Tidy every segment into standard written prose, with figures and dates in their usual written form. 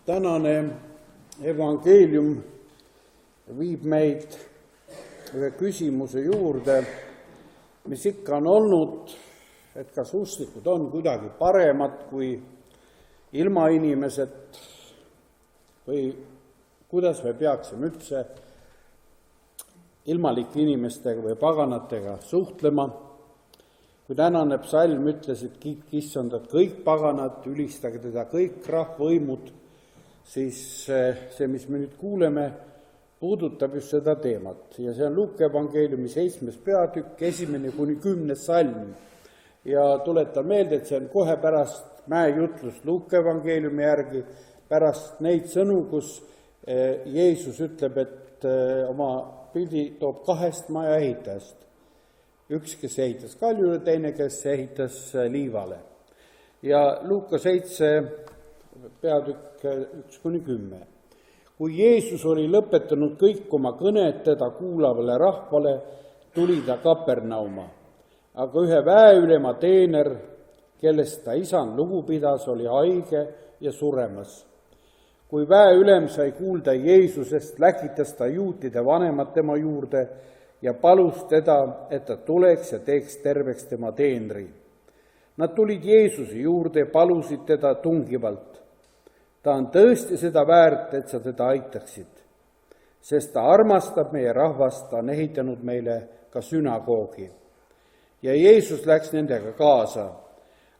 Tänane evangeelium viib meid ühe küsimuse juurde, mis ikka on olnud, et kas usklikud on kuidagi paremad kui ilmainimesed või kuidas me peaksime üldse ilmalike inimestega või paganatega suhtlema. Kui tänane psalm ütles, et kiitke Issandat kõik paganad, ülistage teda kõik rahvavõimud, siis see, mis me nüüd kuuleme, puudutab just seda teemat. Ja see on Luuke evangeeliumi 7. peatükk, 1-10. salm. Ja tuletan meelde, et see on kohe pärast mäejutlust Luuke evangeeliumi järgi, pärast neid sõnu, kus Jeesus ütleb, et oma pildi toob 2 maja ehitajast. Üks, kes ehitas kaljule, teine, kes ehitas liivale. Ja Luuka 7. peatükk 1-10. Kui Jeesus oli lõpetanud kõik oma kõned teda kuulavale rahvale, tuli ta Kapernauma. Aga ühe väeülema teener, kellest ta isand lugu pidas, oli haige ja suremas. Kui väeülem sai kuulda Jeesusest, läkitas ta juutide vanemad tema juurde ja palus teda, et ta tuleks ja teeks terveks tema teenri. Nad tulid Jeesuse juurde ja palusid teda tungivalt. Ta on tõesti seda väärt, et sa teda aitaksid, sest ta armastab meie rahvast, ta on ehitanud meile ka sünagoogi. Ja Jeesus läks nendega kaasa.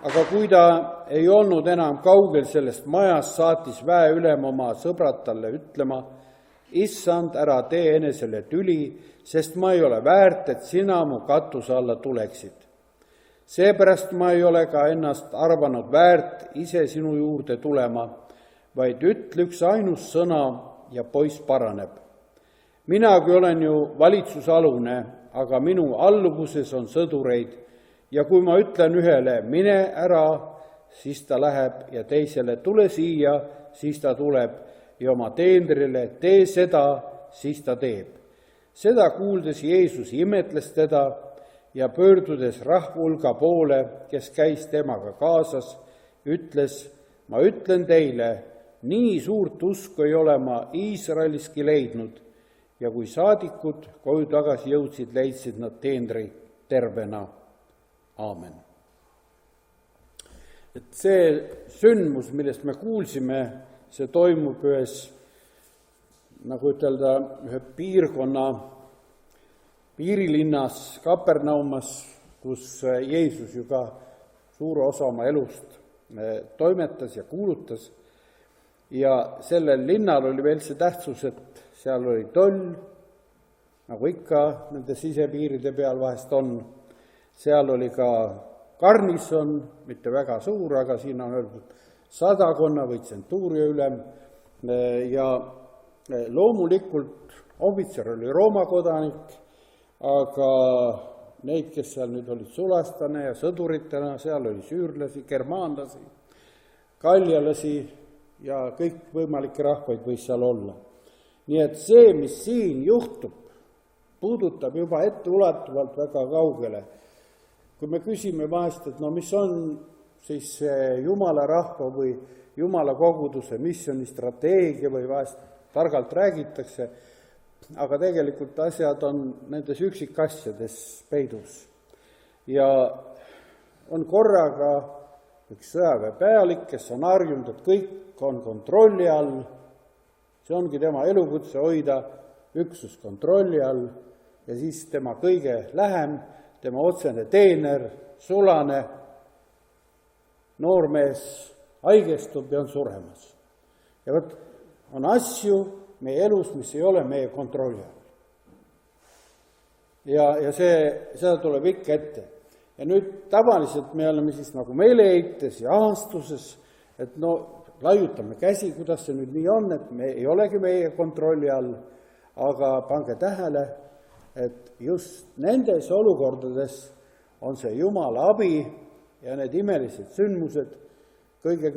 Aga kui ta ei olnud enam kaugel sellest majast, saatis väeülem oma sõbrad talle ütlema, Issand, ära tee enesele tüli, sest ma ei ole väärt, et sina mu katuse alla tuleksid. Seepärast ma ei ole ka ennast arvanud väärt ise sinu juurde tulema, vaid ütle üks ainus sõna ja poiss paraneb. Minagi olen ju valitsusalune, aga minu alluvuses on sõdureid ja kui ma ütlen ühele, mine ära, siis ta läheb ja teisele, tule siia, siis ta tuleb ja oma teenrile, tee seda, siis ta teeb. Seda kuuldes Jeesus imetles teda ja pöördudes rahvahulga poole, kes käis temaga kaasas, ütles, ma ütlen teile, nii suurt usku ei ole ma Iisraeliski leidnud ja kui saadikud koju tagasi jõudsid, leidsid nad teenri tervena. Aamen. Et see sündmus, millest me kuulsime, see toimub ühes, nagu ütelda, ühe piirkonna piirilinnas Kapernaumas, kus Jeesus ju ka suure osa oma elust toimetas ja kuulutas. Ja sellel linnal oli veel see tähtsus, et seal oli toll, nagu ikka nende sisepiiride peal vahest on. Seal oli ka garnison, mitte väga suur, aga siin on öeldud sadakonna või tsentuuria ülem. Ja loomulikult ohvitser oli Rooma kodanik, aga neid, kes seal nüüd olid sulastane ja sõduritena, seal oli süürlasi, germaanlasi, kaljalasi ja kõik võimalikke rahvaid võis seal olla. Nii et see, mis siin juhtub, puudutab juba etteulatuvalt väga kaugele. Kui me küsime vahest, et no mis on siis Jumala rahva või Jumala koguduse missiooni strateegia või vahest targalt räägitakse, aga tegelikult asjad on nendes üksikasjades peidus. Ja on korraga üks sõjaväepealik, kes on harjunud, et kõik on kontrolli all, see ongi tema elukutse hoida üksus kontrolli all ja siis tema kõige lähem, tema otsene teener, sulane, noormees haigestub ja on suremas. Ja võt, on asju meie elus, mis ei ole meie kontrolli all. Ja seda tuleb ikka ette. Ja nüüd tavaliselt me oleme siis nagu meeleheites ja ahastuses, et no laiutame käsi, kuidas see nüüd nii on, et me ei olegi meie kontrolli all, aga pange tähele, et just nendes olukordades on see Jumala abi ja need imelised sündmused kõige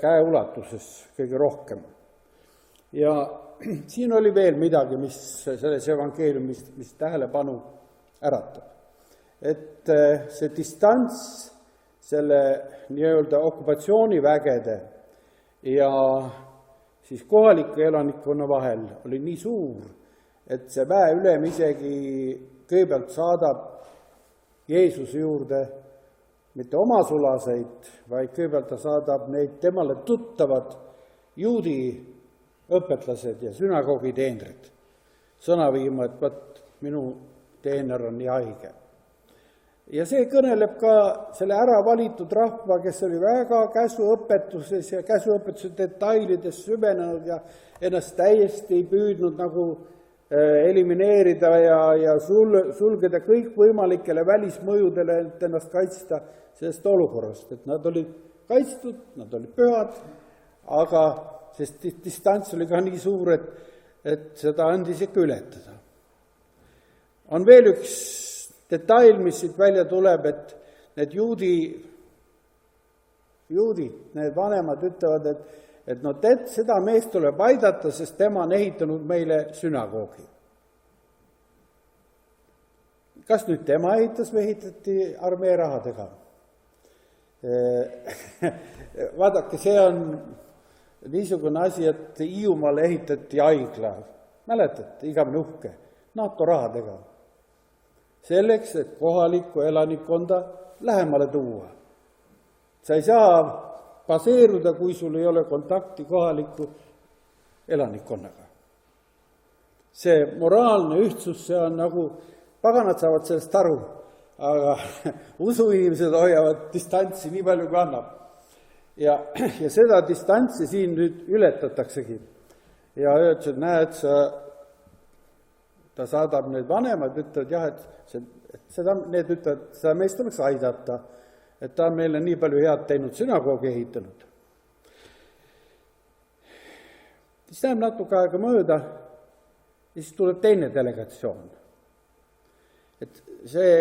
käeulatuses kõige rohkem. Ja siin oli veel midagi, mis selles evangeeliumis, mis tähelepanu äratab. Et see distants selle nii-öelda okupatsioonivägede ja siis kohaliku elanikkonna vahel oli nii suur, et see väeülem isegi kõigepealt saadab Jeesuse juurde mitte oma sulaseid, vaid kõigepealt ta saadab neid temale tuttavad juudi õpetlased ja sünagoogi teenrid sõna viima, et vaat minu teener on nii haige. Ja see kõneleb ka selle ära valitud rahva, kes oli väga käsuõpetuses ja käsuõpetuse detailides süvenenud ja ennast täiesti püüdnud nagu elimineerida ja sulgeda kõikvõimalikele välismõjudele, et ennast kaitsta sellest olukorrast, et nad olid kaitstud, nad olid pühad, aga sest distants oli ka nii suur, et seda andis ikka ületada. On veel üks detail, mis siit välja tuleb, et need juudid, need vanemad ütlevad, et seda meest tuleb aidata, sest tema on ehitanud meile sünagoogi. Kas nüüd tema ehitas või ehitati armee rahadega? Vaadake, see on niisugune asi, et Hiiumaale ehitati haigla, mäletate, igavene uhke, NATO rahadega. Selleks, et kohalikku elanikkonda lähemale tuua. Sa ei saa baseeruda, kui sul ei ole kontakti kohaliku elanikkonnaga. See moraalne ühtsus, see on nagu, paganad saavad sellest aru, aga usuinimesed hoiavad distantsi nii palju, kui annab. Ja seda distantsi siin nüüd ületataksegi. Ja öeldakse, et näed, ta saadab need vanemad, ütlevad jah, need ütlevad, seda meest tuleks aidata, et ta on meile nii palju head teinud, sünagoogi ehitanud. Siis läheb natuke aega mööda ja siis tuleb teine delegatsioon. Et see,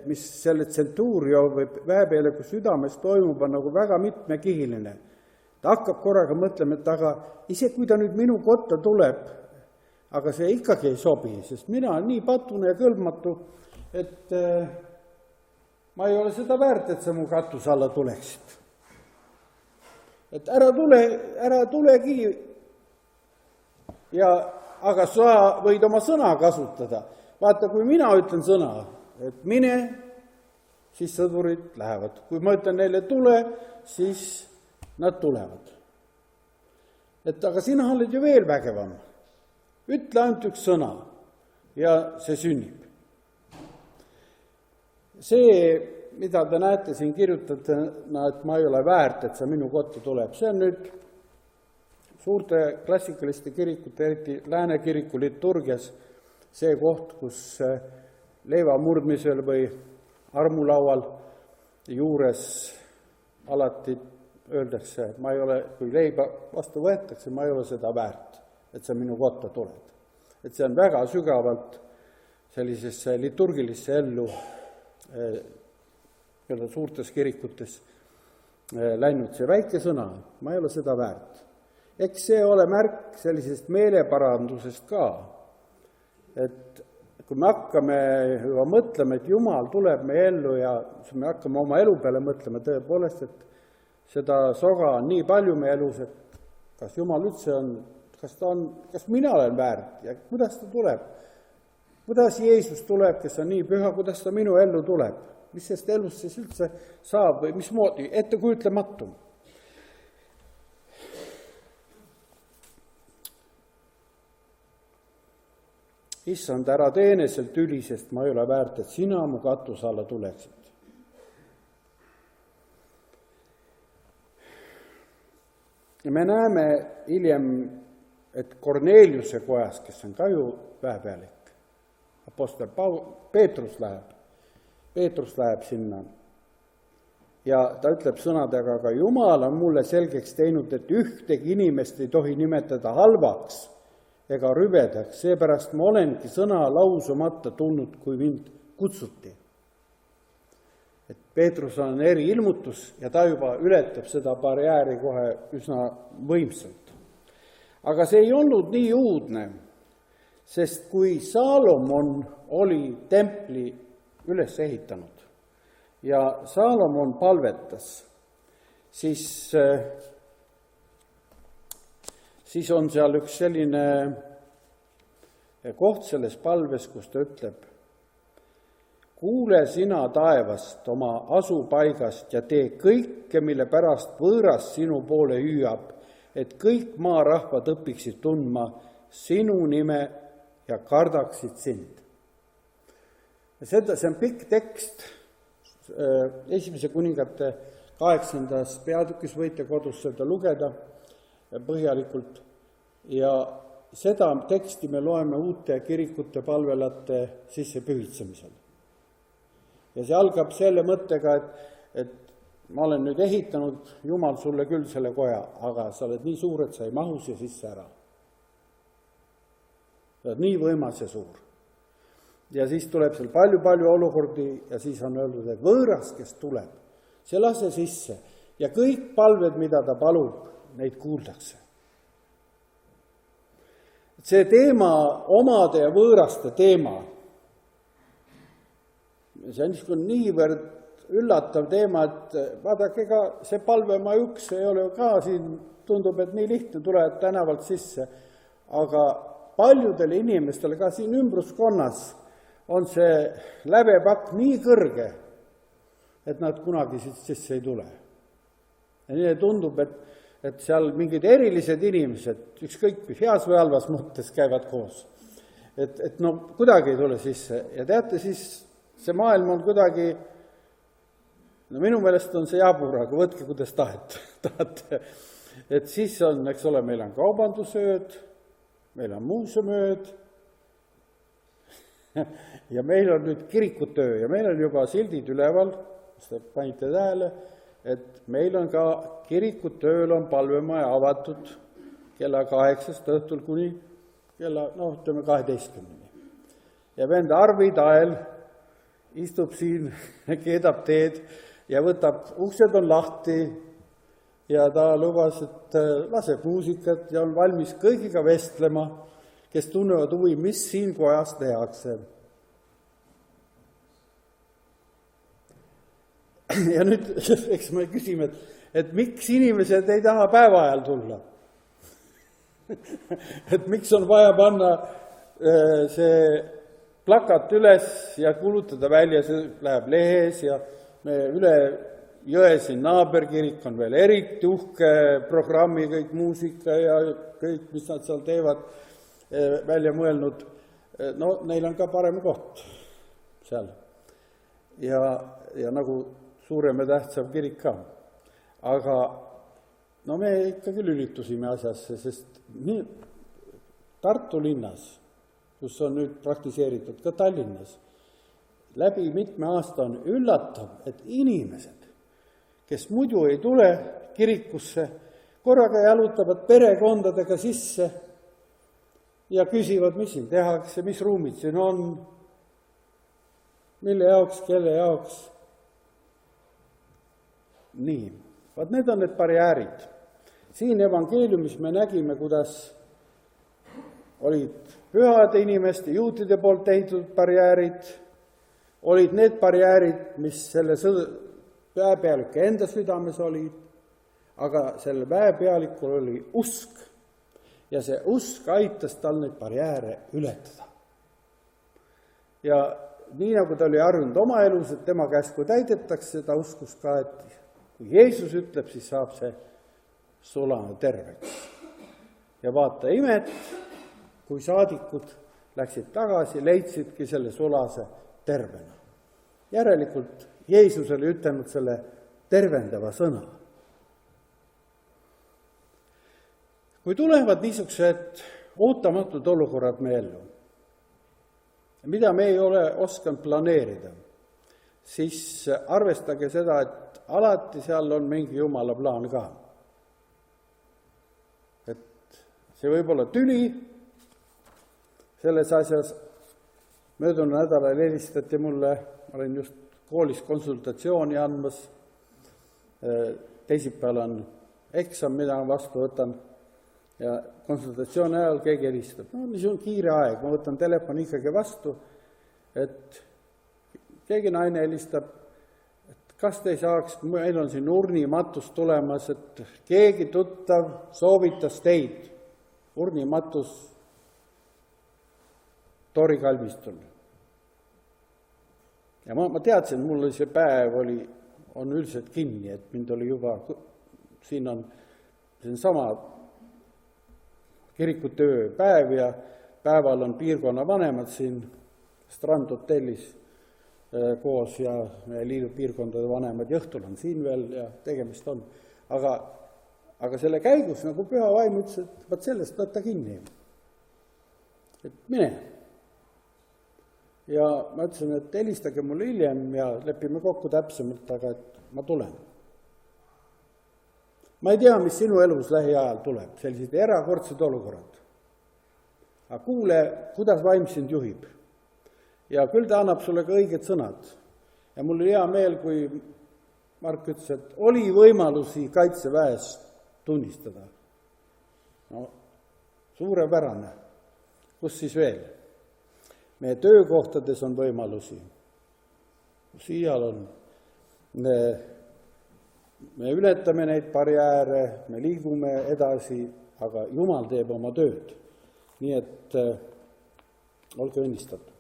mis selle tsentuurio või väepealiku südames toimub, on nagu väga mitmekihiline. Ta hakkab korraga mõtlema, et aga ise kui ta nüüd minu kotta tuleb, aga see ikkagi ei sobi, sest mina olen nii patune ja kõlbmatu, et ma ei ole seda väärt, et sa mu katuse alla tuleksid. Et ära tulegi, aga sa võid oma sõna kasutada. Vaata, kui mina ütlen sõna, et mine, siis sõdurid lähevad. Kui ma ütlen neile tule, siis nad tulevad. Et aga sina oled ju veel vägevam. Ütle ainult üks sõna ja see sünnib. See, mida te näete siin kirjutatuna, et ma ei ole väärt, et sa minu kotta tuleb, see on nüüd suurte klassikaliste kirikute, eriti Lääne kiriku liturgias, see koht, kus leiva murdmisel või armulaual juures alati öeldakse, et ma ei ole, kui leiba vastu võetakse, ma ei ole seda väärt, et sa minu kotta tuled. Et see on väga sügavalt sellisesse liturgilisse ellu suurtes kirikutes läinud see väike sõna, ma ei ole seda väärt. Eks see ole märk sellisest meeleparandusest ka, et kui me hakkame juba mõtlema, et Jumal tuleb meie ellu ja me hakkame oma elu peale mõtlema tõepoolest, et seda soga on nii palju meie elus, et kas Jumal üldse on, kas mina olen väärt ja kuidas ta tuleb? Kuidas Jeesus tuleb, kes on nii püha, kuidas ta minu ellu tuleb? Mis sest elust siis üldse saab või mismoodi? Ettekujutlematu. Issand, ära teene seal tüli, sest ma ei ole väärt, et sina mu katuse alla tuleksid. Ja me näeme hiljem, et Korneliuse kojas, kes on ka ju väepealik, apostel Peetrus läheb sinna ja ta ütleb sõnadega, aga Jumal on mulle selgeks teinud, et ühtegi inimest ei tohi nimetada halvaks ega rüvedaks, seepärast ma olengi sõna lausumata tulnud, kui mind kutsuti. Et Peetrus on eriilmutus ja ta juba ületab seda barjääri kohe üsna võimsalt. Aga see ei olnud nii uudne, sest kui Saalomon oli templi üles ehitanud ja Saalomon palvetas, siis siis on seal üks selline koht selles palves, kus ta ütleb: kuule sina taevast oma asupaigast ja tee kõike, mille pärast võõras sinu poole hüüab, et kõik maarahvad õpiksid tundma sinu nime ja kardaksid sind. See on pikk tekst, Esimese kuningate 8. peatükis võite kodus seda lugeda põhjalikult ja seda teksti me loeme uute kirikute palvelate sissepühitsemisel. Ja see algab selle mõttega, et ma olen nüüd ehitanud, Jumal, sulle küll selle koja, aga sa oled nii suur, et sa ei mahu siia sisse ära. Sa oled nii võimas ja suur. Ja siis tuleb seal palju olukordi ja siis on öeldud, et võõras, kes tuleb, see lase sisse ja kõik palved, mida ta palub, neid kuuldakse. See teema, omade ja võõraste teema, see on niivõrd üllatav teema, et vaadake, ega see palvema üks ei ole ju ka siin, tundub, et nii lihtne tuleb tänavalt sisse, aga paljudele inimestele ka siin ümbruskonnas on see lävepakk nii kõrge, et nad kunagi sisse ei tule. Ja nii tundub, et seal mingid erilised inimesed, ükskõik heas või halvas mõttes käivad koos. Et no kuidagi ei tule sisse. Ja teate, siis see maailm on kuidagi, no minu meelest on see jabur, aga võtke, kuidas tahate. Et siis on, eks ole, meil on kaubandusööd, meil on muuseumööd, ja meil on nüüd kirikutöö ja meil on juba sildid üleval, seda panite tähele, et meil on ka kirikutööl on palvemaja avatud kella 8 õhtul kuni kella, 12. Ja vend Arvi Tael istub siin, keedab teed ja võtab, uksed on lahti ja ta lubas, et laseb muusikat ja on valmis kõigiga vestlema, kes tunnevad huvi, mis siin kojas tehakse. Ja nüüd, eks me küsime, et miks inimesed ei taha päeva ajal tulla? Et miks on vaja panna see plakat üles ja kuulutada välja, see läheb lehes ja me üle jõe siin naaberkirik on veel eriti uhke programmi, kõik muusika ja kõik, mis nad seal teevad, välja mõelnud, no neil on ka parem koht seal ja nagu suurem ja tähtsam kirik ka. Aga no me ikkagi lülitusime asjasse, sest nii Tartu linnas, kus on nüüd praktiseeritud ka Tallinnas, läbi mitme aasta on üllatav, et inimesed, kes muidu ei tule kirikusse, korraga jalutavad perekondadega sisse ja küsivad, mis siin tehakse, mis ruumid siin on, mille jaoks, kelle jaoks. Nii, vaat need on need barjäärid. Siin evangeeliumis me nägime, kuidas olid pühade inimeste, juutide poolt tehtud barjäärid, olid need barjäärid, mis selle väepealiku enda südames olid, aga selle väepealikul oli usk. Ja see usk aitas tal neid barjääre ületada. Ja nii nagu ta oli harjunud oma elus, et tema käsku täidetakse, ta uskus ka, et kui Jeesus ütleb, siis saab see sulane terveks. Ja vaata imet, kui saadikud läksid tagasi, leidsidki selle sulase tervena. Järelikult Jeesus oli ütelnud selle tervendava sõna. Kui tulevad niisugused ootamatud olukorrad meie ellu, mida me ei ole osanud planeerida, siis arvestage seda, et alati seal on mingi Jumala plaan ka. Et see võib olla tüli selles asjas. Möödunud nädalal helistati mulle, ma olin just koolis konsultatsiooni andmas, teisipäeval on eksam, mida ma vastu võtan, ja konsultatsiooni ajal keegi helistab. No mis on kiire aeg, ma võtan telefoni ikkagi vastu, et keegi naine helistab, et kas te ei saaks, meil on siin urnimatus tulemas, et keegi tuttav soovitas teid. urnimatus Tori kalmistul. Ja ma teadsin, et mul see päev on üldiselt kinni, et mind oli juba, siin on sama kirikutöö päev ja päeval on piirkonna vanemad siin Strandhotellis koos ja meie liidu piirkondade vanemad ja õhtul on siin veel ja tegemist on. Aga selle käigus nagu püha vaim ütles, et vaat sellest võtta kinni. Et mine. Ja ma ütlesin, et helistage mulle hiljem ja lepime kokku täpsemalt, aga et ma tulen. Ma ei tea, mis sinu elus lähiajal tuleb, sellised erakordsed olukorrad. Aga kuule, kuidas vaim sind juhib. Ja küll ta annab sulle ka õiged sõnad. Ja mul oli hea meel, kui Mark ütles, et oli võimalusi Kaitseväes tunnistada. No, suurepärane. Kus siis veel? Meie töökohtades on võimalusi. Siial on. Me ületame neid barjääre, me liigume edasi, aga Jumal teeb oma tööd. Nii et olge õnnistatud.